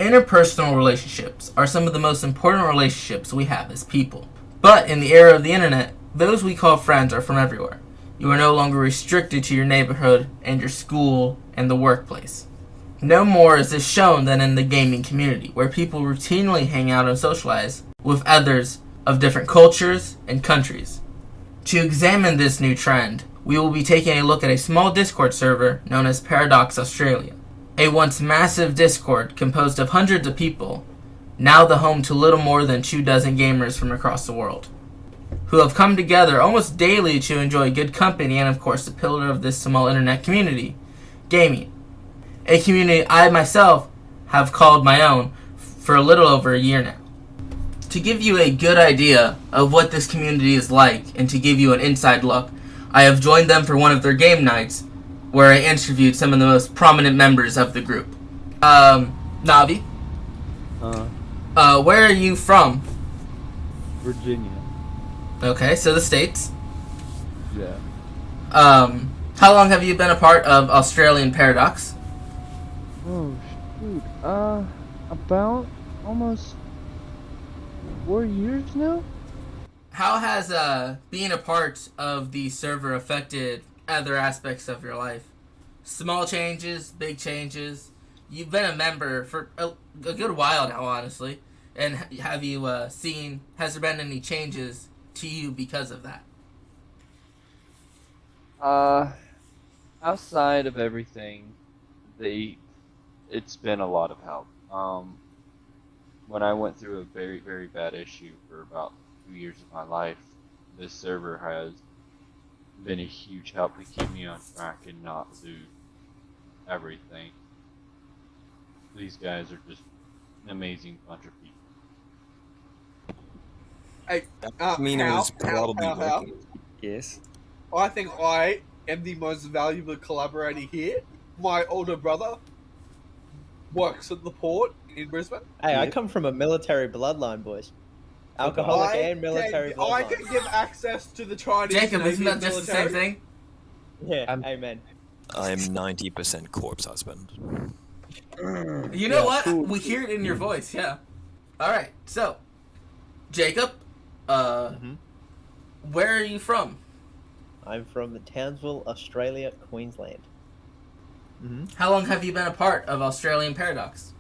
Interpersonal relationships are some of the most important relationships we have as people. But in the era of the internet, those we call friends are from everywhere. You are no longer restricted to your neighborhood and your school and the workplace. No more is this shown than in the gaming community, where people routinely hang out and socialize with others of different cultures and countries. To examine this new trend, we will be taking a look at a small Discord server known as Paradox Australia, a once massive Discord composed of hundreds of people, now the home to little more than 24 gamers from across the world, who have come together almost daily to enjoy good company and, of course, the pillar of this small internet community, gaming. A community I myself have called my own for a little over a year now. To give you a good idea of what this community is like and to give you an inside look, I have joined them for one of their game nights where I interviewed some of the most prominent members of the group. Navi? Where are you from? Virginia. Okay, so the States. Yeah. How long have you been a part of Australian Paradox? Oh, shoot. About almost 4 years now? How has being a part of the server affected other aspects of your life? Small changes, big changes. You've been a member for a good while now, honestly. And have you seen, has there been any changes to you because of that? Outside of everything, it's been a lot of help. When I went through a very, very bad issue for about 2 years of my life, this server has been a huge help to keep me on track and not lose everything. These guys are just an amazing bunch of people. Was probably working. Yes. I think I am the most valuable collaborator here. My older brother works at the port in Brisbane. Hey, I come from a military bloodline, boys. Alcoholic and military bloodline. I can give access to the Chinese Jacob, Navy isn't that just the same military. thing? Yeah, amen. I'm 90% corpse husband. You know what? We hear it in your voice, yeah. Alright, so, Jacob, where are you from? I'm from Townsville, Australia, Queensland. How long have you been a part of Australian Paradox?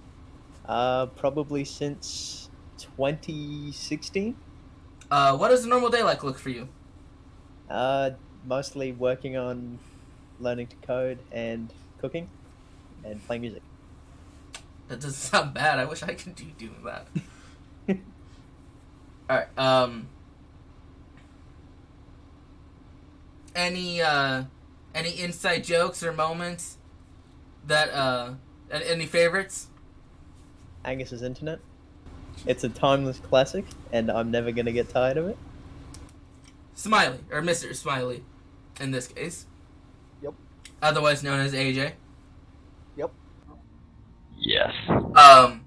Probably since 2016. What does a normal day look for you? Mostly working on learning to code and cooking and playing music. That doesn't sound bad. I wish I could do that. Alright, any inside jokes or moments that, any favorites? Angus's Internet. It's a timeless classic, and I'm never gonna get tired of it. Smiley, or Mr. Smiley, in this case. Yep. Otherwise known as AJ. Yep. Yes. Where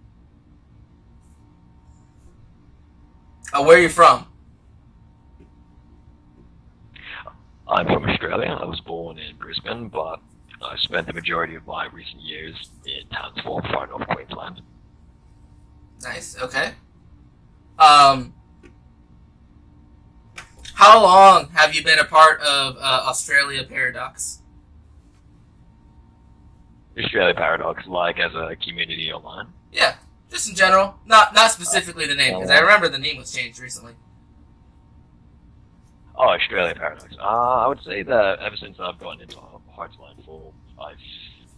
are you from? I'm from Australia. I was born in Brisbane, but I spent the majority of my recent years in Townsville, far north Queensland. Nice, okay. How long have you been a part of Australia Paradox? Australia Paradox, like as a community online. Yeah, just in general. Not specifically the name, because I remember the name was changed recently. Oh, Australia Paradox. I would say that ever since I've gotten into Heartsline 4, I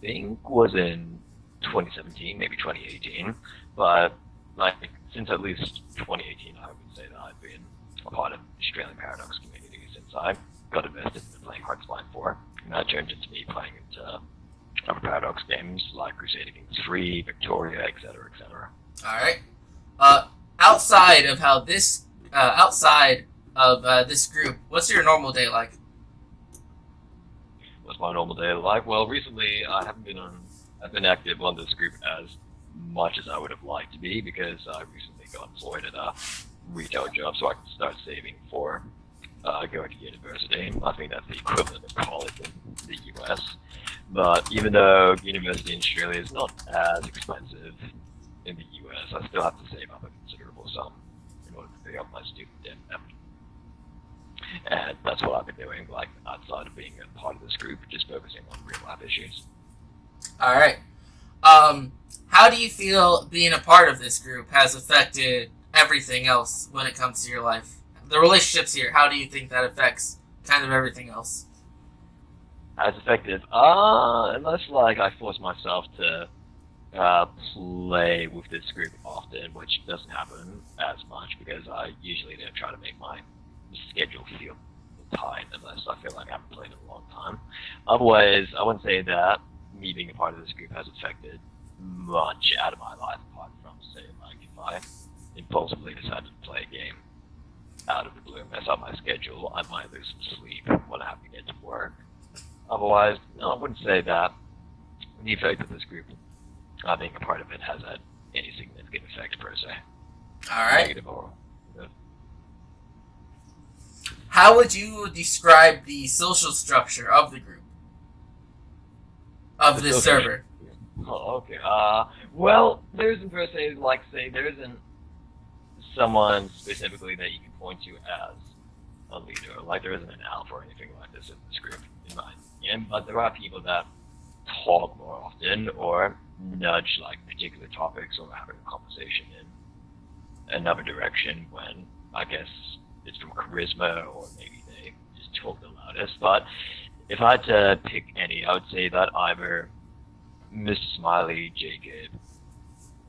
think was in 2017, maybe 2018, but like since at least 2018, I would say that I've been a part of the Australian Paradox community since I got invested in playing Heartsline 4, and that turned into me playing into other Paradox games like Crusader Kings 3, Victoria, etc., etc. All right. Outside of this group, what's your normal day like? What's my normal day like? Well, recently I've been active on this group as much as I would have liked to be because I recently got employed at a retail job, so I can start saving for going to university. I think that's the equivalent of college in the US. But even though university in Australia is not as expensive in the US, I still have to save up a considerable sum in order to pay off my student debt. And that's what I've been doing, like outside of being a part of this group, just focusing on real life issues. All right. How do you feel being a part of this group has affected everything else when it comes to your life? The relationships here, how do you think that affects kind of everything else? As effective, unless like I force myself to play with this group often, which doesn't happen as much because I usually don't try to make my schedule feel tight unless I feel like I haven't played in a long time. Otherwise, I wouldn't say that me being a part of this group has affected much out of my life apart from, say, like if I impulsively decided to play a game out of the blue and mess up my schedule, I might lose some sleep when I have to get to work. Otherwise, no, I wouldn't say that the effect of this group, being a part of it, has had any significant effect per se. All right. Negative or good. How would you describe the social structure of the group? Of this server? Oh, okay. Well, there isn't per se, like, say, there isn't someone specifically that you can point to as a leader. Like, there isn't an alpha or anything like this in this group, in my opinion. But there are people that talk more often or nudge, like, particular topics or have a conversation in another direction when, I guess, it's from charisma or maybe they just talk the loudest. But if I had to pick any, I would say that either Mr. Smiley, Jacob,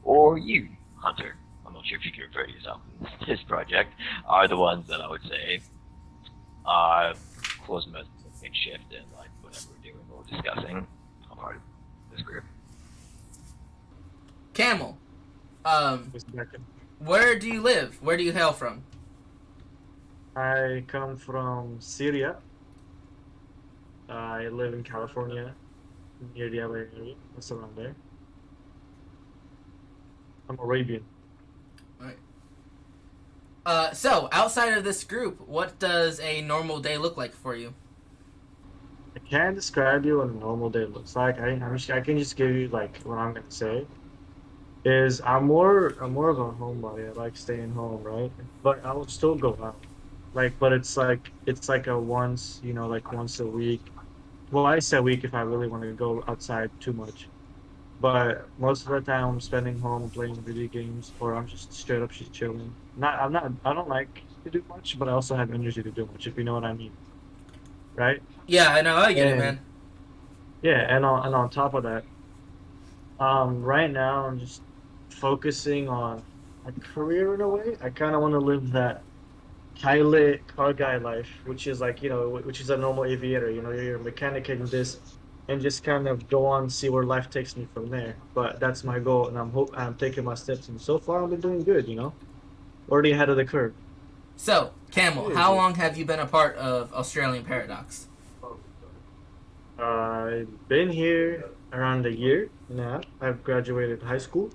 or you, Hunter, I'm not sure if you can refer to yourself in this project, are the ones that I would say are close most to the big shift in like whatever we're doing or discussing. I'm part of this group. Camel, Just a second. where do you live? Where do you hail from? I come from Syria. I live in California, near the LA area. That's around there. I'm Arabian. So, outside of this group, what does a normal day look like for you? I can't describe you what a normal day looks like. I can just give you like what I'm gonna say. Is I'm more of a homebody. I like staying home, right? But I will still go out. Like, but it's like a once, like once a week, twice a week if I really want to go outside too much. But most of the time I'm spending home playing video games, or I'm just straight up just chilling. I don't like to do much, but I also have energy to do much, if you know what I mean, right? Yeah, I know, I get it, And man. yeah, and on top of that, right now I'm just focusing on a career in a way. I kind of want to live that pilot car guy life, which is like, which is a normal aviator. You're a mechanic in this, and just kind of go on, see where life takes me from there. But that's my goal, and I'm taking my steps, and so far I've been doing good. Already ahead of the curve. So, Camel, how long have you been a part of Australian Paradox? I've been here around a year now. I've graduated high school.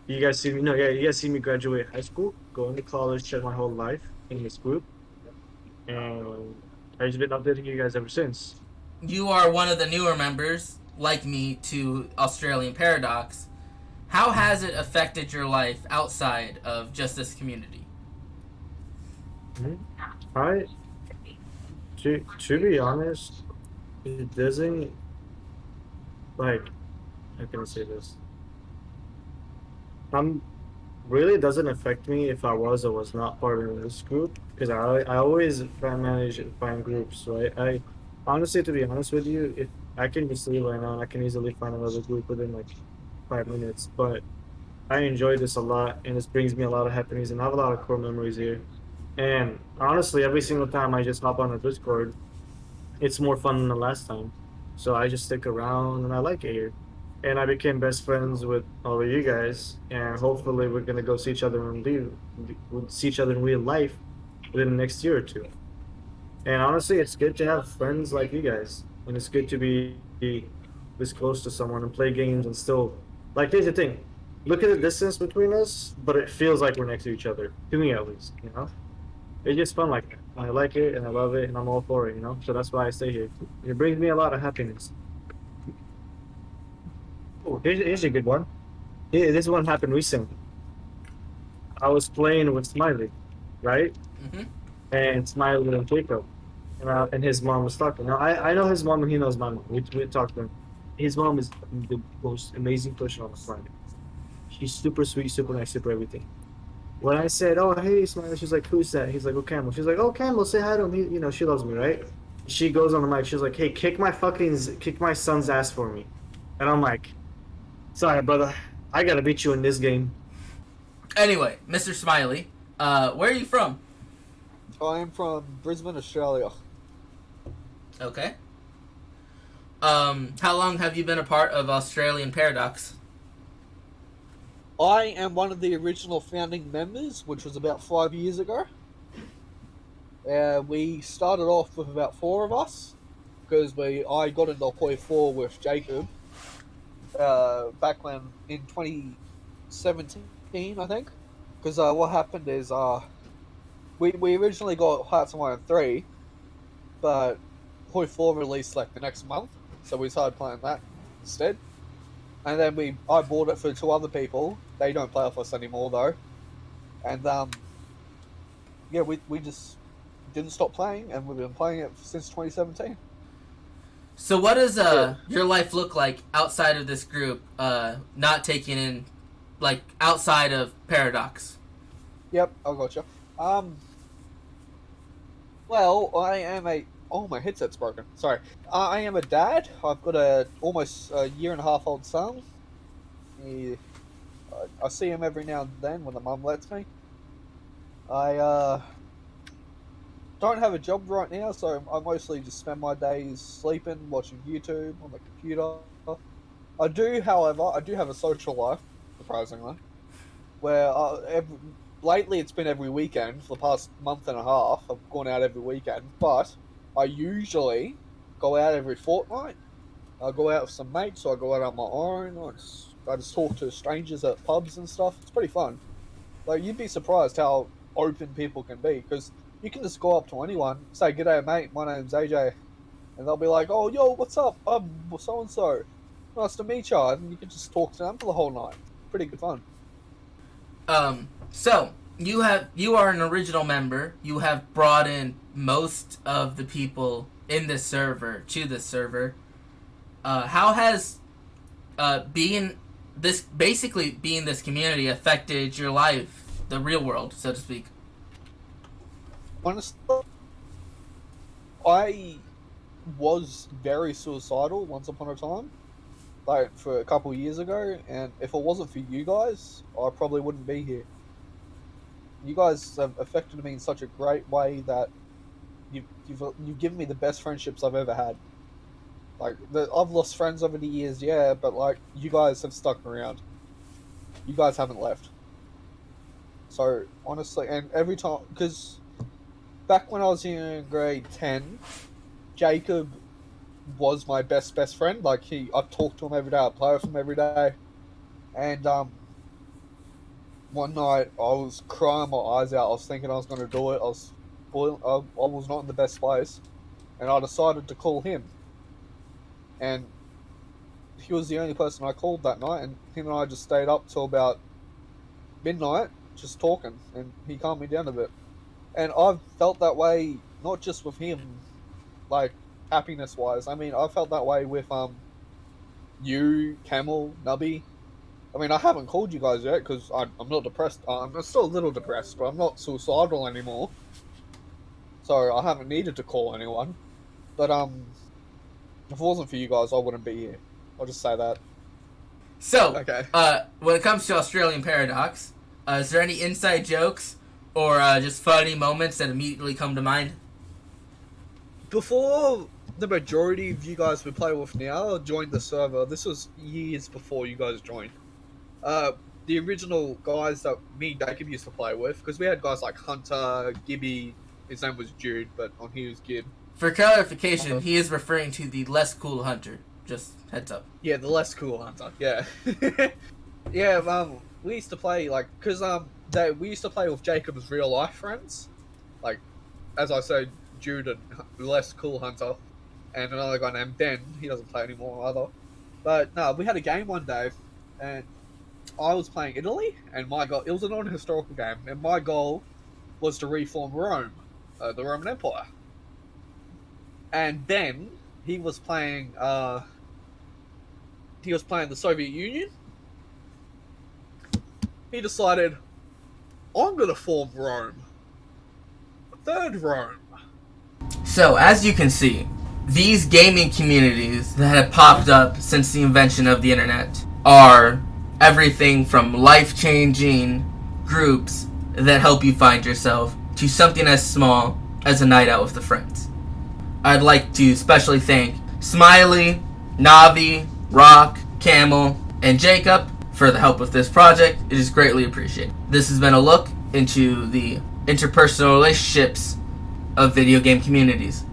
You guys see me? No, yeah, you guys see me graduate high school, going to college, spend my whole life in this group, and I've just been updating you guys ever since. You are one of the newer members, like me, to Australian Paradox. How has it affected your life outside of just this community? I, to be honest, it doesn't, like, how can I say this? Really doesn't affect me if I was or was not part of this group, because I always manage to find groups, right? I honestly, to be honest with you, if I can just leave right now, and I can easily find another group within like 5 minutes. But I enjoy this a lot, and this brings me a lot of happiness, and I have a lot of core memories here. And honestly, every single time I just hop on a Discord, it's more fun than the last time. So I just stick around, and I like it here. And I became best friends with all of you guys, and hopefully we're gonna go see each other see each other in real life within the next year or two. And honestly, it's good to have friends like you guys, and it's good to be this close to someone and play games and still, like, here's the thing, look at the distance between us, but it feels like we're next to each other, to me at least. It's just fun like that. I like it and I love it and I'm all for it. So that's why I stay here. It brings me a lot of happiness. Oh, here's a good one. Yeah, this one happened recently. I was playing with Smiley, right? Hmm. And Smiley and Jacob, and his mom was talking. Now I know his mom and he knows my mom. We talked to him. His mom is the most amazing person on the planet. She's super sweet, super nice, super everything. When I said, "Oh, hey, Smiley," she's like, "Who's that?" He's like, "Oh, Campbell." She's like, "Oh, Campbell, say hi to him. She loves me, right?" She goes on the mic. She's like, "Hey, kick my son's ass for me," and I'm like, "Sorry, brother, I gotta beat you in this game." Anyway, Mr. Smiley, where are you from? I am from Brisbane, Australia. Okay. How long have you been a part of Australian Paradox? I am one of the original founding members, which was about 5 years ago. We started off with about four of us because I got into Hoi 4 with Jacob back when in 2017, I think. Because what happened is we originally got Hearts of Iron 3, but Hoi 4 released like the next month, so we started playing that instead. And then I bought it for two other people. They don't play with us anymore though, and yeah, we just didn't stop playing, and we've been playing it since 2017. So, what does Yeah. your life look like outside of this group? Not taking in, like outside of Paradox. Yep, I gotcha. Well, I am a. Oh, my headset's broken. Sorry. I am a dad. I've got a almost a year and a half old son. He, I see him every now and then when the mum lets me. I don't have a job right now, so I mostly just spend my days sleeping, watching YouTube on the computer. I do have a social life, surprisingly, where lately it's been every weekend for the past month and a half. I've gone out every weekend, but I usually go out every fortnight. I go out with some mates, or I go out on my own. I just talk to strangers at pubs and stuff. It's pretty fun. Like, you'd be surprised how open people can be, because you can just go up to anyone, say, "G'day, mate. My name's AJ," and they'll be like, "Oh, yo, what's up? So and so. Nice to meet you." And you can just talk to them for the whole night. Pretty good fun. So you are an original member. You have brought in most of the people in this server to this server. How has being this community affected your life, the real world, so to speak? Honestly, I was very suicidal once upon a time, like for a couple of years ago, and if it wasn't for you guys, I probably wouldn't be here. You guys have affected me in such a great way that you've given me the best friendships I've ever had. Like, I've lost friends over the years, yeah, but like, you guys have stuck around. You guys haven't left. So honestly, and every time, because back when I was in grade 10, Jacob was my best friend. Like, I talk to him every day, I play with him every day, and one night I was crying my eyes out. I was thinking I was going to do it. I was not in the best place, and I decided to call him. And he was the only person I called that night, and him and I just stayed up till about midnight, just talking, and he calmed me down a bit. And I've felt that way not just with him, like happiness wise. I mean, I felt that way with you, Camel, Nubby. I mean, I haven't called you guys yet because I'm not depressed. I'm still a little depressed, but I'm not suicidal anymore. So I haven't needed to call anyone. But if it wasn't for you guys, I wouldn't be here. I'll just say that. So, Okay. when it comes to Australian Paradox, is there any inside jokes or just funny moments that immediately come to mind? Before the majority of you guys we play with now joined the server, this was years before you guys joined. The original guys that me and Jacob used to play with, because we had guys like Hunter, Gibby, his name was Jude, but on here was Gib. For clarification, he is referring to the less cool hunter. Just heads up. Yeah, the less cool Hunter. Yeah, yeah. We used to play like because we used to play with Jacob's real life friends, like as I said, Jude and less cool Hunter, and another guy named Ben. He doesn't play anymore either. But no, we had a game one day, and I was playing Italy, and my goal, it was a non-historical game, and my goal was to reform Rome, the Roman Empire. And then he was playing the Soviet Union. He decided, I'm going to form Rome. Third Rome. So, as you can see, these gaming communities that have popped up since the invention of the internet are everything from life-changing groups that help you find yourself to something as small as a night out with the friends. I'd like to especially thank Smiley, Navi, Rock, Camel, and Jacob for the help with this project. It is greatly appreciated. This has been a look into the interpersonal relationships of video game communities.